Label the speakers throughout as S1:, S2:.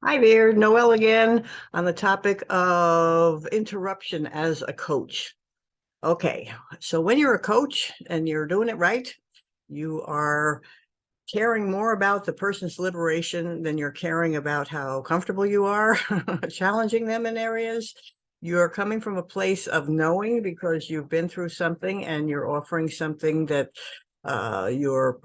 S1: Hi there, Noelle again on the topic of interruption as a coach. Okay, so when you're a coach and you're doing it right, you are caring more about the person's liberation than you're caring about how comfortable you are, challenging them in areas. You're coming from a place of knowing because you've been through something and you're offering something that you're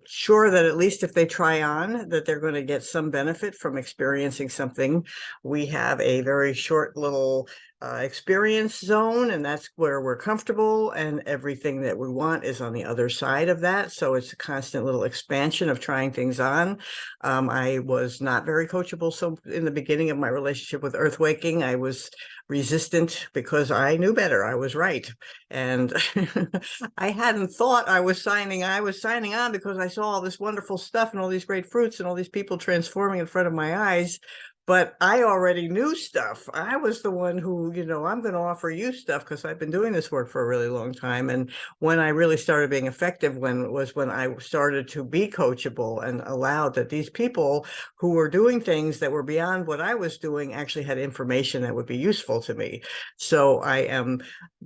S1: sure that at least if they try on, that they're going to get some benefit from experiencing something. We have a very short little experience zone, and that's where we're comfortable, and everything that we want is on the other side of that. So it's a constant little expansion of trying things on. I was not very coachable. So in the beginning of my relationship with Earthwaking, I was resistant because I knew better. I was right. And I hadn't thought I was signing on because I saw all this wonderful stuff and all these great fruits and all these people transforming in front of my eyes. But I already knew stuff. I was the one who, I'm going to offer you stuff because I've been doing this work for a really long time. And when I really started being effective when I started to be coachable and allowed that these people who were doing things that were beyond what I was doing actually had information that would be useful to me. So I am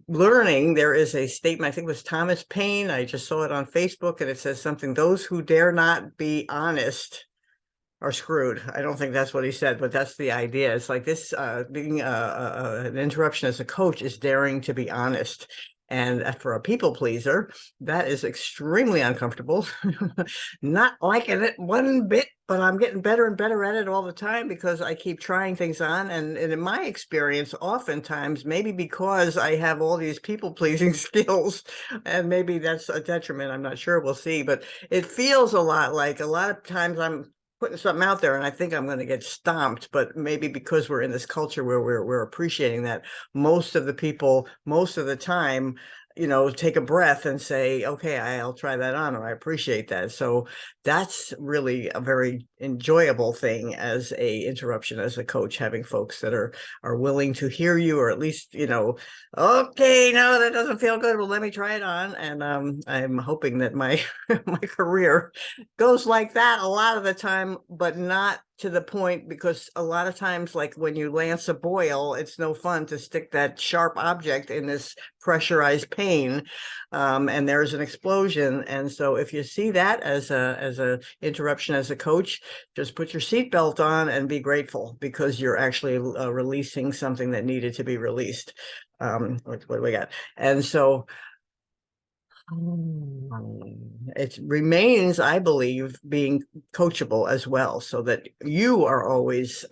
S1: learning. There is a statement, I think it was Thomas Paine. I just saw it on Facebook, and it says something: those who dare not be honest are screwed. I don't think that's what he said, but that's the idea. It's like this, being an interruption as a coach is daring to be honest. And for a people pleaser, that is extremely uncomfortable. Not liking it one bit, but I'm getting better and better at it all the time because I keep trying things on. And in my experience, oftentimes, maybe because I have all these people pleasing skills, and maybe that's a detriment, I'm not sure, we'll see. But it feels a lot of times I'm putting something out there and I think I'm going to get stomped, but maybe because we're in this culture where we're appreciating that, most of the people, most of the time, take a breath and say, okay, I'll try that on, or I appreciate that. So that's really a very enjoyable thing as a interruption as a coach, having folks that are willing to hear you, or at least, okay, no, that doesn't feel good. Well, let me try it on. And I'm hoping that my my career goes like that a lot of the time, but not to the point, because a lot of times, like when you lance a boil, it's no fun to stick that sharp object in this pressurized pane, and there's an explosion. And so if you see that as a interruption as a coach, just put your seatbelt on and be grateful, because you're actually releasing something that needed to be released. What do we got? And so it remains, I believe, being coachable as well, so that you are always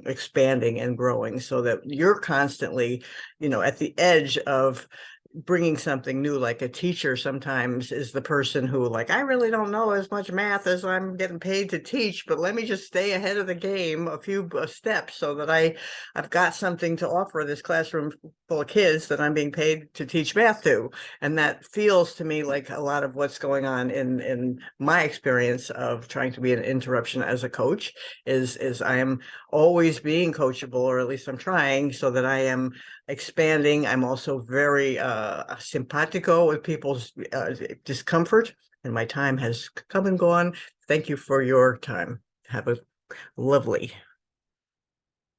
S1: expanding and growing, so that you're constantly, at the edge of bringing something new. Like a teacher sometimes is the person who, like, I really don't know as much math as I'm getting paid to teach, but let me just stay ahead of the game a few steps so that I've got something to offer this classroom full of kids that I'm being paid to teach math to. And that feels to me like a lot of what's going on in my experience of trying to be an interruption as a coach is I am always being coachable, or at least I'm trying, so that I am expanding. I'm also very simpatico with people's discomfort, and my time has come and gone. Thank you for your time. Have a lovely